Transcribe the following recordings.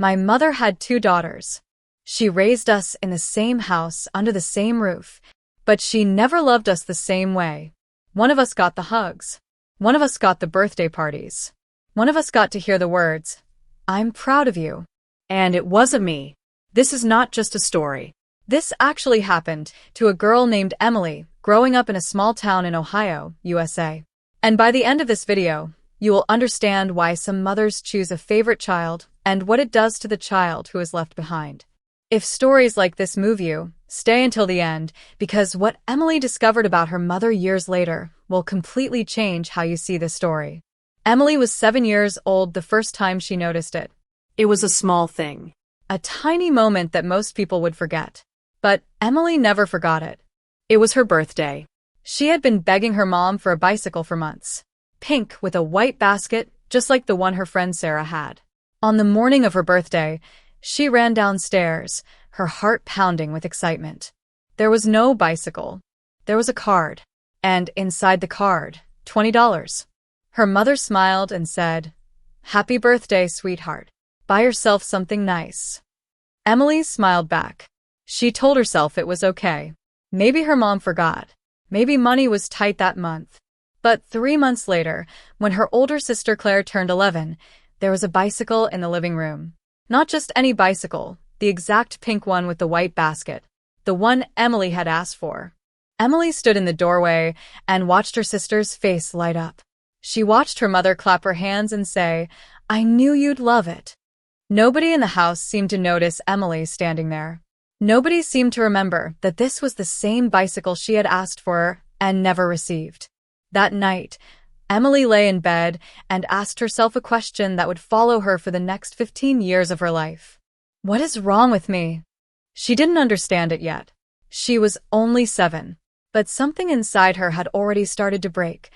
My mother had two daughters. She raised us in the same house under the same roof, but she never loved us the same way. One of us got the hugs. One of us got the birthday parties. One of us got to hear the words, "I'm proud of you." And it wasn't me. This is not just a story. This actually happened to a girl named Emily, growing up in a small town in Ohio, USA. And by the end of this video, you will understand why some mothers choose a favorite child and what it does to the child who is left behind. If stories like this move you, stay until the end, because what Emily discovered about her mother years later will completely change how you see this story. Emily was 7 years old the first time she noticed it. It was a small thing, a tiny moment that most people would forget. But Emily never forgot it. It was her birthday. She had been begging her mom for a bicycle for months. Pink with a white basket, just like the one her friend Sarah had. On the morning of her birthday, she ran downstairs, her heart pounding with excitement. There was no bicycle. There was a card. And inside the card, $20. Her mother smiled and said, "Happy birthday, sweetheart. Buy yourself something nice." Emily smiled back. She told herself it was okay. Maybe her mom forgot. Maybe money was tight that month. But 3 months later, when her older sister Claire turned 11, there was a bicycle in the living room. Not just any bicycle, the exact pink one with the white basket. The one Emily had asked for. Emily stood in the doorway and watched her sister's face light up. She watched her mother clap her hands and say, "I knew you'd love it." Nobody in the house seemed to notice Emily standing there. Nobody seemed to remember that this was the same bicycle she had asked for and never received. That night, Emily lay in bed and asked herself a question that would follow her for the next 15 years of her life. What is wrong with me? She didn't understand it yet. She was only 7, but something inside her had already started to break.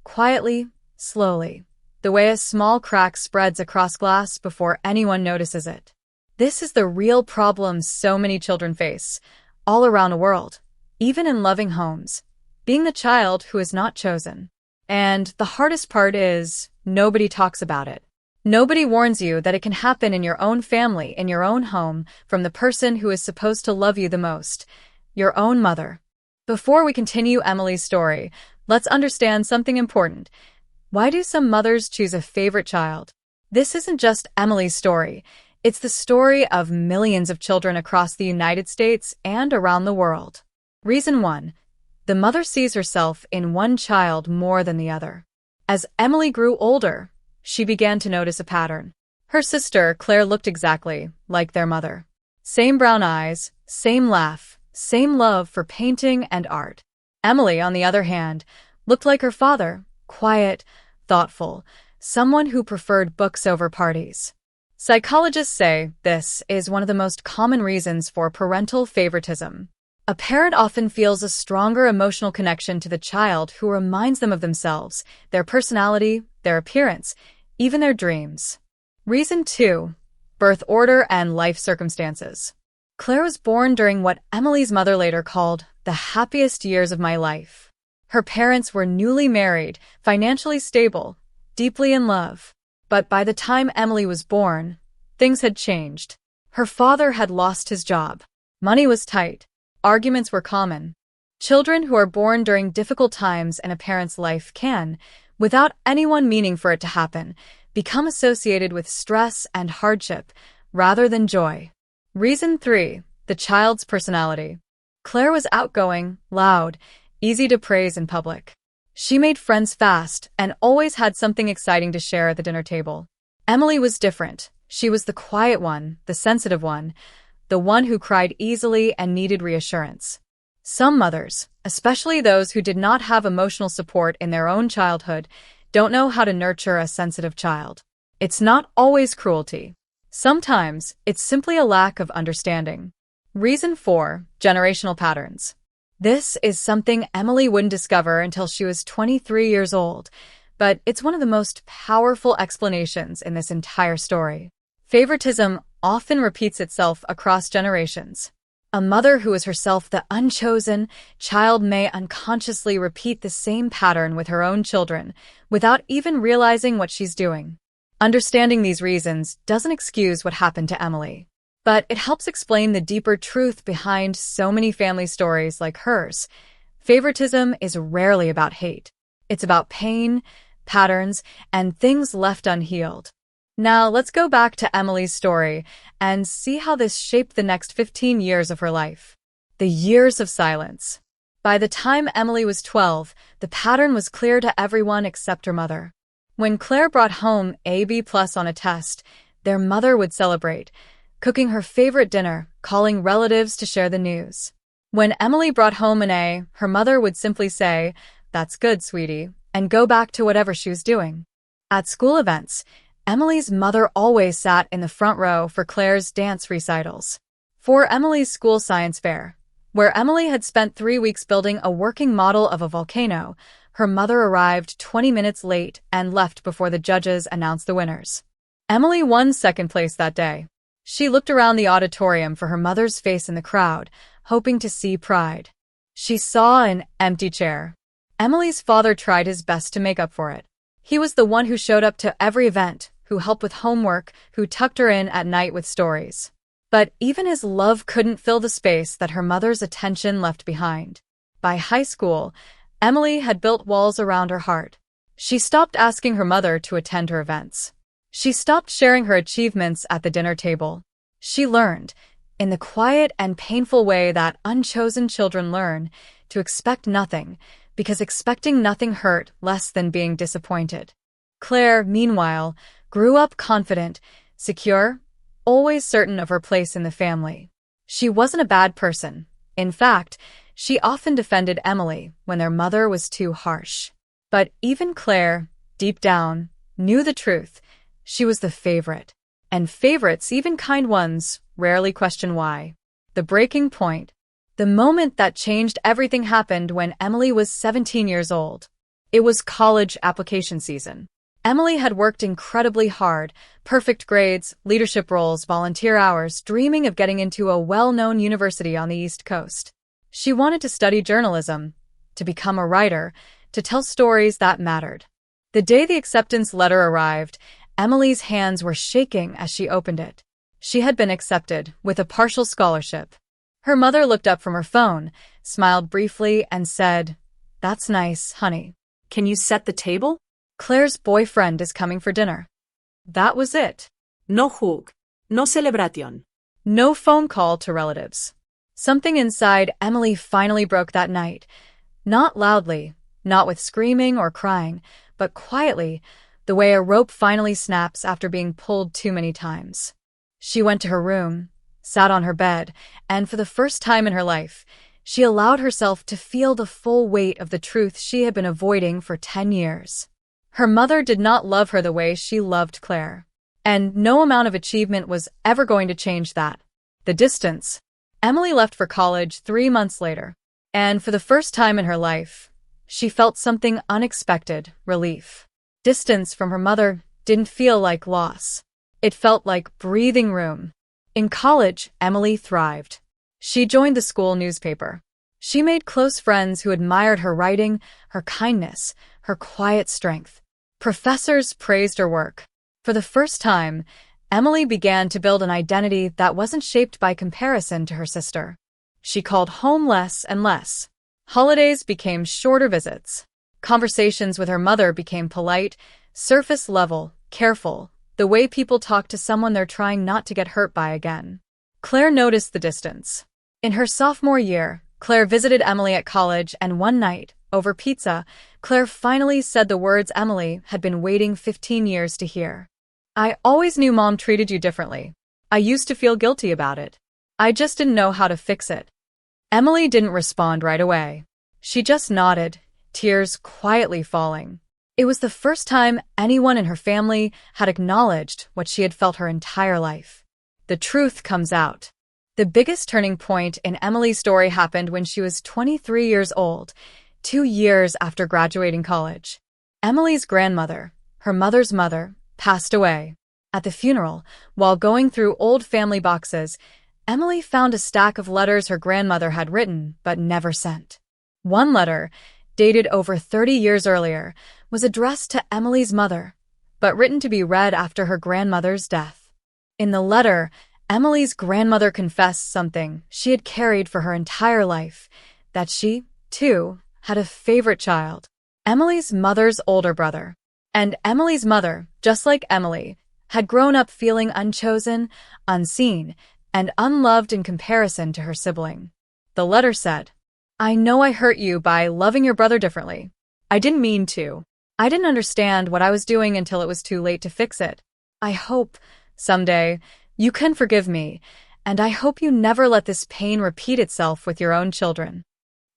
Quietly, slowly, the way a small crack spreads across glass before anyone notices it. This is the real problem so many children face, all around the world, even in loving homes, being the child who is not chosen. And the hardest part is, nobody talks about it. Nobody warns you that it can happen in your own family, in your own home, from the person who is supposed to love you the most, your own mother. Before we continue Emily's story, let's understand something important. Why do some mothers choose a favorite child? This isn't just Emily's story. It's the story of millions of children across the United States and around the world. Reason 1. The mother sees herself in one child more than the other. As Emily grew older, she began to notice a pattern. Her sister, Claire, looked exactly like their mother. Same brown eyes, same laugh, same love for painting and art. Emily, on the other hand, looked like her father, quiet, thoughtful, someone who preferred books over parties. Psychologists say this is one of the most common reasons for parental favoritism. A parent often feels a stronger emotional connection to the child who reminds them of themselves, their personality, their appearance, even their dreams. Reason 2. Birth order and life circumstances. Claire was born during what Emily's mother later called the happiest years of my life. Her parents were newly married, financially stable, deeply in love. But by the time Emily was born, things had changed. Her father had lost his job. Money was tight. Arguments were common. Children who are born during difficult times in a parent's life can, without anyone meaning for it to happen, become associated with stress and hardship rather than joy. Reason 3. The child's personality. Claire was outgoing, loud, easy to praise in public. She made friends fast and always had something exciting to share at the dinner table. Emily was different. She was the quiet one, the sensitive one, the one who cried easily and needed reassurance. Some mothers, especially those who did not have emotional support in their own childhood, don't know how to nurture a sensitive child. It's not always cruelty. Sometimes it's simply a lack of understanding. Reason 4. Generational patterns. This is something Emily wouldn't discover until she was 23 years old, but it's one of the most powerful explanations in this entire story. Favoritism often repeats itself across generations. A mother who is herself the unchosen child may unconsciously repeat the same pattern with her own children without even realizing what she's doing. Understanding these reasons doesn't excuse what happened to Emily, but it helps explain the deeper truth behind so many family stories like hers. Favoritism is rarely about hate. It's about pain, patterns, and things left unhealed. Now, let's go back to Emily's story and see how this shaped the next 15 years of her life. The years of silence. By the time Emily was 12, the pattern was clear to everyone except her mother. When Claire brought home a B+ on a test, their mother would celebrate, cooking her favorite dinner, calling relatives to share the news. When Emily brought home an A, her mother would simply say, "That's good, sweetie," and go back to whatever she was doing. At school events, Emily's mother always sat in the front row for Claire's dance recitals. For Emily's school science fair, where Emily had spent 3 weeks building a working model of a volcano, her mother arrived 20 minutes late and left before the judges announced the winners. Emily won second place that day. She looked around the auditorium for her mother's face in the crowd, hoping to see pride. She saw an empty chair. Emily's father tried his best to make up for it. He was the one who showed up to every event, who helped with homework, who tucked her in at night with stories. But even his love couldn't fill the space that her mother's attention left behind. By high school, Emily had built walls around her heart. She stopped asking her mother to attend her events. She stopped sharing her achievements at the dinner table. She learned, in the quiet and painful way that unchosen children learn, to expect nothing, because expecting nothing hurt less than being disappointed. Claire, meanwhile, grew up confident, secure, always certain of her place in the family. She wasn't a bad person. In fact, she often defended Emily when their mother was too harsh. But even Claire, deep down, knew the truth. She was the favorite. And favorites, even kind ones, rarely question why. The breaking point. The moment that changed everything happened when Emily was 17 years old. It was college application season. Emily had worked incredibly hard, perfect grades, leadership roles, volunteer hours, dreaming of getting into a well-known university on the East Coast. She wanted to study journalism, to become a writer, to tell stories that mattered. The day the acceptance letter arrived, Emily's hands were shaking as she opened it. She had been accepted, with a partial scholarship. Her mother looked up from her phone, smiled briefly, and said, "That's nice, honey. Can you set the table? Claire's boyfriend is coming for dinner." That was it. No hug, no celebration. No phone call to relatives. Something inside Emily finally broke that night. Not loudly, not with screaming or crying, but quietly, the way a rope finally snaps after being pulled too many times. She went to her room, sat on her bed, and for the first time in her life, she allowed herself to feel the full weight of the truth she had been avoiding for 10 years. Her mother did not love her the way she loved Claire. And no amount of achievement was ever going to change that. The distance. Emily left for college 3 months later. And for the first time in her life, she felt something unexpected, relief. Distance from her mother didn't feel like loss. It felt like breathing room. In college, Emily thrived. She joined the school newspaper. She made close friends who admired her writing, her kindness, her quiet strength. Professors praised her work. For the first time, Emily began to build an identity that wasn't shaped by comparison to her sister. She called home less and less. Holidays became shorter visits. Conversations with her mother became polite, surface level, careful, the way people talk to someone they're trying not to get hurt by again. Claire noticed the distance. In her sophomore year, Claire visited Emily at college, and one night, over pizza, Claire finally said the words Emily had been waiting 15 years to hear. "I always knew Mom treated you differently. I used to feel guilty about it. I just didn't know how to fix it." Emily didn't respond right away. She just nodded, tears quietly falling. It was the first time anyone in her family had acknowledged what she had felt her entire life. The truth comes out. The biggest turning point in Emily's story happened when she was 23 years old, 2 years after graduating college. Emily's grandmother, her mother's mother, passed away. At the funeral, while going through old family boxes, Emily found a stack of letters her grandmother had written but never sent. One letter, dated over 30 years earlier, was addressed to Emily's mother, but written to be read after her grandmother's death. In the letter, Emily's grandmother confessed something she had carried for her entire life, that she, too, had a favorite child, Emily's mother's older brother. And Emily's mother, just like Emily, had grown up feeling unchosen, unseen, and unloved in comparison to her sibling. The letter said, "I know I hurt you by loving your brother differently. I didn't mean to. I didn't understand what I was doing until it was too late to fix it. I hope, someday, you can forgive me, and I hope you never let this pain repeat itself with your own children."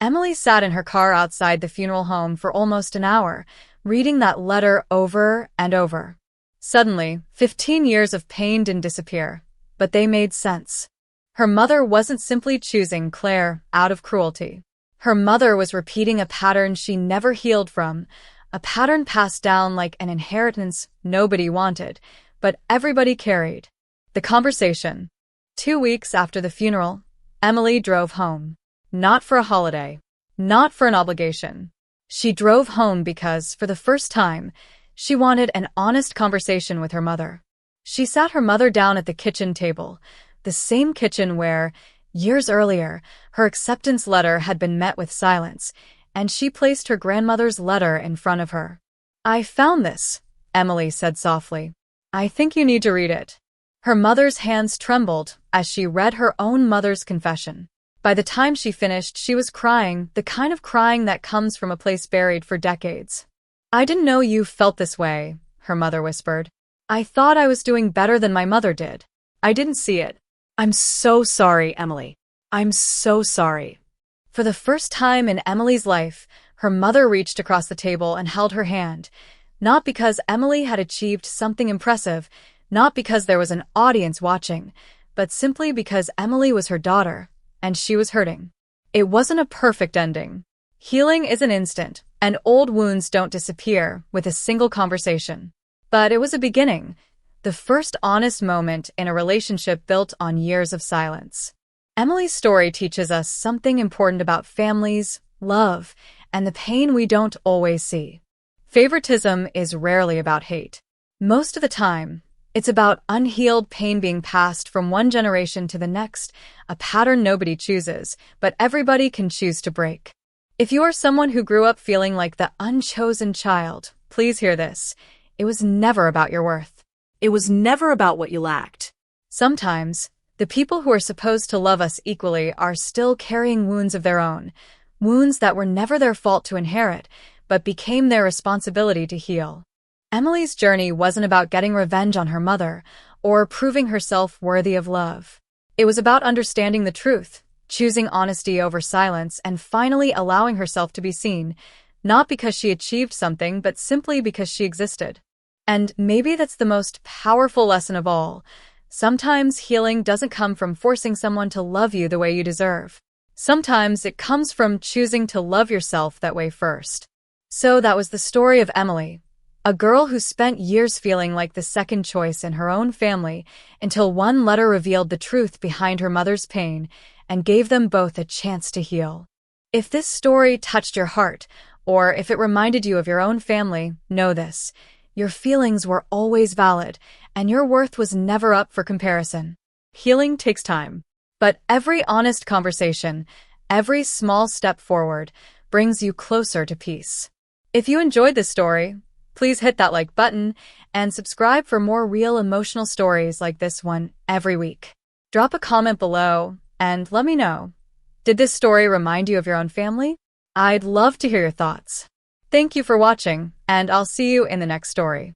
Emily sat in her car outside the funeral home for almost an hour, reading that letter over and over. Suddenly, 15 years of pain didn't disappear, but they made sense. Her mother wasn't simply choosing Claire out of cruelty. Her mother was repeating a pattern she never healed from, a pattern passed down like an inheritance nobody wanted, but everybody carried. The conversation. 2 weeks after the funeral, Emily drove home. Not for a holiday. Not for an obligation. She drove home because, for the first time, she wanted an honest conversation with her mother. She sat her mother down at the kitchen table, the same kitchen where, years earlier, her acceptance letter had been met with silence, and she placed her grandmother's letter in front of her. "I found this," Emily said softly. "I think you need to read it." Her mother's hands trembled as she read her own mother's confession. By the time she finished, she was crying, the kind of crying that comes from a place buried for decades. "I didn't know you felt this way," her mother whispered. "I thought I was doing better than my mother did. I didn't see it. I'm so sorry, Emily. I'm so sorry." For the first time in Emily's life, her mother reached across the table and held her hand, not because Emily had achieved something impressive, not because there was an audience watching, but simply because Emily was her daughter, and she was hurting. It wasn't a perfect ending. Healing isn't instant, and old wounds don't disappear with a single conversation. But it was a beginning, the first honest moment in a relationship built on years of silence. Emily's story teaches us something important about families, love, and the pain we don't always see. Favoritism is rarely about hate. Most of the time, it's about unhealed pain being passed from one generation to the next, a pattern nobody chooses, but everybody can choose to break. If you are someone who grew up feeling like the unchosen child, please hear this. It was never about your worth. It was never about what you lacked. Sometimes, the people who are supposed to love us equally are still carrying wounds of their own, wounds that were never their fault to inherit, but became their responsibility to heal. Emily's journey wasn't about getting revenge on her mother or proving herself worthy of love. It was about understanding the truth, choosing honesty over silence, and finally allowing herself to be seen, not because she achieved something, but simply because she existed. And maybe that's the most powerful lesson of all. Sometimes healing doesn't come from forcing someone to love you the way you deserve. Sometimes it comes from choosing to love yourself that way first. So that was the story of Emily, a girl who spent years feeling like the second choice in her own family until one letter revealed the truth behind her mother's pain and gave them both a chance to heal. If this story touched your heart, or if it reminded you of your own family, know this. Your feelings were always valid, and your worth was never up for comparison. Healing takes time, but every honest conversation, every small step forward, brings you closer to peace. If you enjoyed this story, please hit that like button and subscribe for more real emotional stories like this one every week. Drop a comment below and let me know. Did this story remind you of your own family? I'd love to hear your thoughts. Thank you for watching, and I'll see you in the next story.